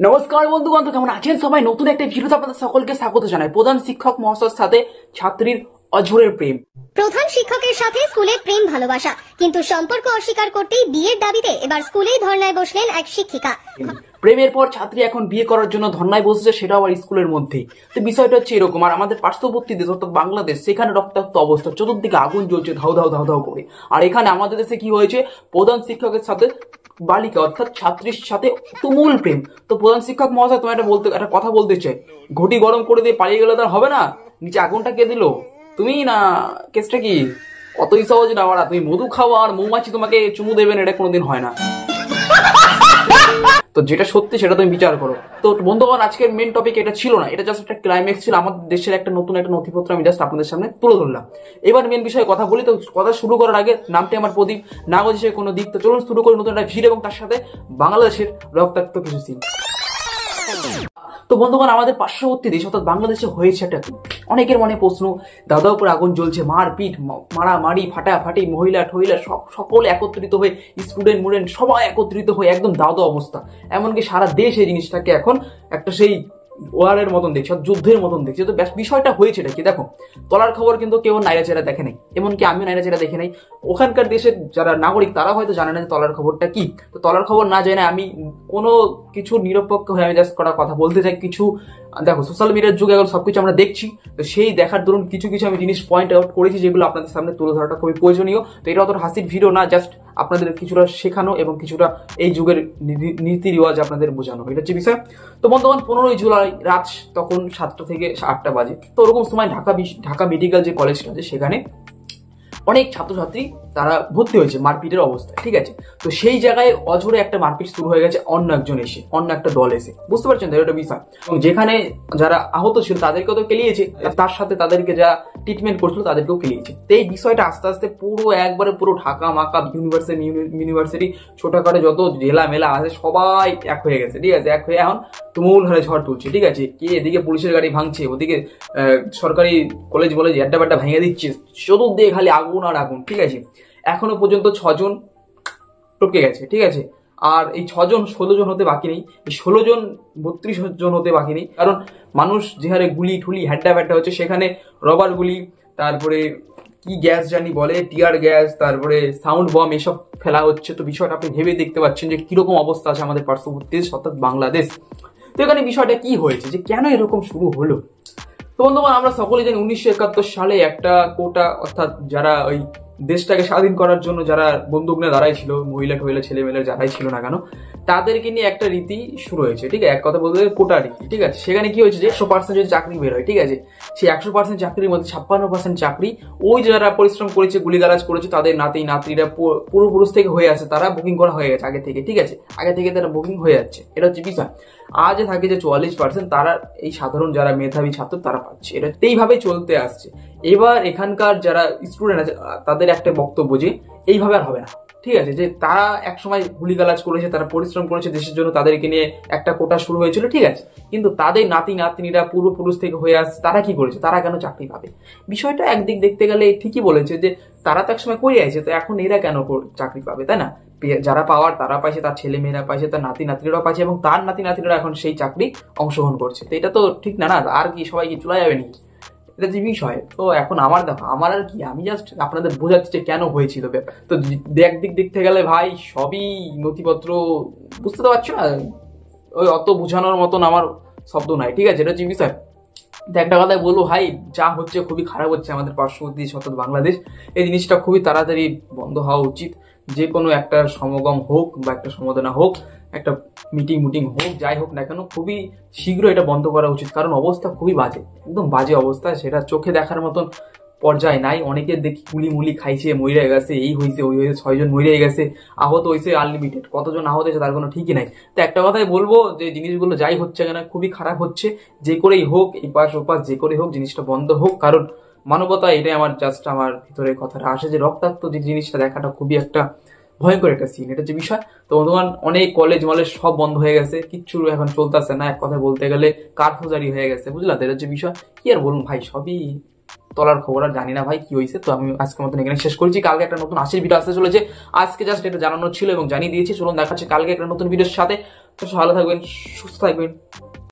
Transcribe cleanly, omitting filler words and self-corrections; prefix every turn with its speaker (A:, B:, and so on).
A: নমস্কার বন্ধুগণ, কেমন আছেন সবাই? নতুন একটা ভিডিওতে আপনাদের সকলকে স্বাগত জানাই। প্রধান শিক্ষক মহাশয়ের সাথে ছাত্রীর অঝোরের প্রেম।
B: প্রধান শিক্ষকের সাথে স্কুলে প্রেম ভালোবাসা, কিন্তু সম্পর্ক অস্বীকার করতেই বিয়ের দাবিতে এবার স্কুলেই ধর্নায় বসলেন এক শিক্ষিকা।
A: প্রেমের পর ছাত্রী এখন বিয়ে করার জন্য ধর্নায় বসেছে, সেটা আবার স্কুলের মধ্যেই। তো বিষয়টা হচ্ছে এরকম। আর আমাদের পার্শ্ববর্তী দেশ অর্থাৎ বাংলাদেশ, সেখানে রক্তাক্ত অবস্থা, চতুর্দিকে আগুন জ্বলছে ধাউ ধাউ ধাউ ধাউ করে। আর এখানে আমাদের দেশে কি হয়েছে, প্রধান শিক্ষকের সাথে বালিকা অর্থাৎ ছাত্রীর সাথে তুমুল প্রেম। তো প্রধান শিক্ষক মহাশয়, তোমার একটা কথা বলতে চাই, ঘটি গরম করে দিয়ে পালিয়ে গেলে তার হবে না। নিচে আগুনটা কে দিল? তুমি না? কেসটা কি অতই সহজ না? বাড়া, তুমি মধু খাওয়া আর মৌমাছি তোমাকে চুমু দেবেন, এটা কোনোদিন হয় না। তো যেটা সত্যি সেটা তুমি বিচার করো। তো বন্ধুগণ, আজকের মেন টপিক এটা ছিল না, এটা জাস্ট একটা ক্লাইম্যাক্স ছিল। আমাদের দেশের একটা নতুন একটা নথিপত্র আমি জাস্ট আপনাদের সামনে তুলে ধরলাম। এবার মেন বিষয়ে কথা বলি। তো কথা শুরু করার আগে, নামটি আমার প্রদীপ, নাগজ হিসেবে কোনো দিক। তো চলুন শুরু করি নতুন একটা ভিডিও এবং তার সাথে বাংলাদেশের রক্তাক্ত কিছু সিন। তো বন্ধুগণ, আমাদের পার্শ্ববর্তী দেশ অর্থাৎ বাংলাদেশে হয়েছে একটা অনেকের মনে প্রশ্ন, দাদা উপর আগুন জ্বলছে, মারপিট মারামারি ফাটাফাটি, মহিলা ঠহিলা সকলে একত্রিত হয়ে, স্টুডেন্ট মুডেন্ট সবাই একত্রিত হয়ে একদম দাদা অবস্থা। এমনকি সারা দেশ এই জিনিসটাকে এখন একটা সেই ওয়ারের মতন দেখছে, যুদ্ধের মতন দেখছে। তো বিষয়টা হয়েছে এটা কি দেখো, তলার খবর কিন্তু কেউ নাইরাচেরা দেখে নাই, এমনকি আমিও নাইরাচেরা দেখে নাই। ওখানকার দেশের যারা নাগরিক তারা হয়তো জানে না যে তলার খবরটা কি। তো তলার খবর না জানে আমি কোনো কিছু নিরপেক্ষ হয়ে আমি জাস্ট করা কথা বলতে চাই। কিছু দেখো, সোশ্যাল মিডিয়ার যুগে এখন সবকিছু আমরা দেখছি, তো সেই দেখার দরুন কিছু কিছু আমি জিনিস পয়েন্ট আউট করেছি, যেগুলো আপনাদের সামনে তুলে ধরাটা খুবই প্রয়োজনীয়। তো এটা অত হাসির ভিডিও না, জাস্ট আপনাদের কিছুটা শেখানো এবং কিছুটা এই যুগের নীতি রিওয়াজ আপনাদের বোঝানো, এটা হচ্ছে বিষয়। তো বন্ধুগণ, 15ই জুলাই রাত তখন 7টা থেকে 8টা বাজে। তো ওরকম সময় ঢাকা মেডিকেল যে কলেজটা আছে সেখানে অনেক ছাত্রছাত্রী তারা ভর্তি হয়েছে মারপিটের অবস্থায়, ঠিক আছে। তো সেই জায়গায় অঝরে একটা মারপিট শুরু হয়ে গেছে, অন্য একজন এসে, অন্য একটা দল এসে, বুঝতে পারছেন তো এটা বিষয়। এবং যেখানে যারা আহত ছিল তাদেরকেও তো কেলিয়েছে, তার সাথে তাদেরকে যা ট্রিটমেন্ট করছিল তাদেরকেও কেলিয়েছে। তো এই বিষয়টা আস্তে আস্তে পুরো ঢাকা মাকা ইউনিভার্সিটি ছোটখাটো যত জেলা মেলা আছে সবাই এক হয়ে গেছে, ঠিক আছে। এক হয়ে এখন তুমুল হারে ঝড় তুলছে, ঠিক আছে। কে এদিকে পুলিশের গাড়ি ভাঙছে, ওদিকে সরকারি কলেজ বলে আড্ডা বাড্ডা ভেঙে দিচ্ছে, চতুর্দিকে খালি আগুন আর আগুন, ঠিক আছে। এখনো পর্যন্ত 6 জন টপকে গেছে, ঠিক আছে। আর এই 6 জন 16 জন হতে বাকি নেই, এই 16 জন 32 জন হতে বাকি নেই। কারণ মানুষ যে হারে গুলি ঠুলি হ্যাড্ডা ব্যাড্ডা হচ্ছে, সেখানে রবার গুলি, তারপরে কি গ্যাস জানি বলে, টিয়ার গ্যাস, তারপরে সাউন্ড বম, এসব ফেলা হচ্ছে। তো বিষয়টা আপনি ভেবে দেখতে পাচ্ছেন যে কিরকম অবস্থা আছে আমাদের পার্শ্ববর্তী দেশ অর্থাৎ বাংলাদেশ। তো এখানে বিষয়টা কি হয়েছে, যে কেন এরকম শুরু হলো? তো বন্ধুগণ, আমরা সকলে জানি 1971 সালে একটা কোটা অর্থাৎ যারা ওই দেশটাকে স্বাধীন করার জন্য যারা বন্দুক নিয়ে দাঁড়াই ছিল, মহিলা টহিলা ছেলেমেয়েরা যারাই ছিল না কেন, তাদেরকে নিয়ে একটা রীতি শুরু হয়েছে, ঠিক আছে। এক কথা বলতে কোটা রীতি, ঠিক আছে। সেখানে কি হয়েছে যে 100% যদি চাকরি বের হয়, ঠিক আছে, সেই 100% চাকরির মধ্যে 56% চাকরি ওই যারা পরিশ্রম করেছে, গুলিগালাজ করেছে, তাদের নাতিরা পূর্বপুরুষ থেকে হয়ে আছে, তারা বুকিং করা হয়ে গেছে আগে থেকে, ঠিক আছে। আগে থেকে তারা বুকিং হয়ে যাচ্ছে, এটা হচ্ছে বিষয়। আজ থাকে যে 44% তারা এই সাধারণ যারা মেধাবী ছাত্র তারা পাচ্ছে, এটা এইভাবে চলতে আসছে। এবার এখানকার যারা স্টুডেন্ট আছে তাদের একটা বক্তব্য যে এইভাবে আর হবে না, ঠিক আছে। যে তারা একসময় গুলিগালাজ করেছে, তারা পরিশ্রম করেছে দেশের জন্য, তাদেরকে নিয়ে একটা কোটা শুরু হয়েছিল, ঠিক আছে। কিন্তু তাদের নাতিরা পূর্বপুরুষ থেকে হয়ে আসছে, তারা কি করেছে, তারা কেন চাকরি পাবে? বিষয়টা একদিক দেখতে গেলে ঠিকই বলেছে যে তারা তো একসময় করে আছে, তো এখন এরা কেন চাকরি পাবে, তাই না? যারা পাওয়ার তারা পাইছে, তার ছেলে মেয়েরা পাইছে, তার নাতিরাও পাইছে, এবং তার নাতিরা এখন সেই চাকরি অংশগ্রহণ করছে। তো এটা তো ঠিক না, না? আর কি সবাই কি চলে যাবে নাকি? এটা যে বিষয়। তো এখন আমার আর কি, আমি জাস্ট আপনাদের বোঝাচ্ছি যে কেন হয়েছিল। তো একদিক দেখতে গেলে ভাই সবই নথিপত্র, বুঝতে তো পারছো না, ওই অত বোঝানোর মতন আমার শব্দ নাই, ঠিক আছে। এটা হচ্ছে বিষয়। একটা কথাই বলবো ভাই, যা হচ্ছে খুবই খারাপ হচ্ছে আমাদের পার্শ্ববর্তী দেশ অর্থাৎ বাংলাদেশ। এই জিনিসটা খুবই তাড়াতাড়ি বন্ধ হওয়া উচিত। যে কোনো একটা সমাগম হোক বা একটা সমাধানা হোক, একটা মিটিং হোক, যাই হোক না কেন, খুবই শীঘ্র এটা বন্ধ করা উচিত। কারণ অবস্থা খুবই বাজে, একদম বাজে অবস্থা, সেটা চোখে দেখার মতন পর্যায়ে নাই। অনেকে দেখি মুলি খাইছে, মরে গেছে, এই হয়েছে ওই হয়েছে, 6 জন মরে গেছে, আহত হয়েছে আনলিমিটেড, কতজন আহত হয়েছে তার কোনো ঠিকই নাই। তো একটা কথাই বলবো যে জিনিসগুলো যাই হচ্ছে কেন খুবই খারাপ হচ্ছে। যে করেই হোক, এই পাশ ওপাশ যে করে হোক, জিনিসটা বন্ধ হোক। কারণ মানবতা, এটাই আমার জাস্ট আমার ভিতরে কথাটা আসে যে রক্তাক্ত যে জিনিসটা দেখাটা খুবই একটা ভয়ঙ্কর একটা সিন, এটা যে বিষয়। তো বন্ধুগণ, অনেক কলেজ মলেজ সব বন্ধ হয়ে গেছে, কিচ্ছু এখন চলতেছে না। এক কথা বলতে গেলে কারফিউ জারি হয়ে গেছে, বুঝলা? এটা যে বিষয়। কি আর বলুন ভাই, সবই তলার খবর, আর জানি না ভাই কি হয়েছে। তো আমি আজকের মতন এখানে শেষ করছি। কালকে একটা নতুন হাসির ভিডিও আসতে চলেছে, আজকে জাস্ট এটা জানানো ছিল এবং জানিয়ে দিয়েছি। চলুন দেখাচ্ছে কালকে একটা নতুন ভিডিওর সাথে। ভালো থাকবেন, সুস্থ থাকবেন।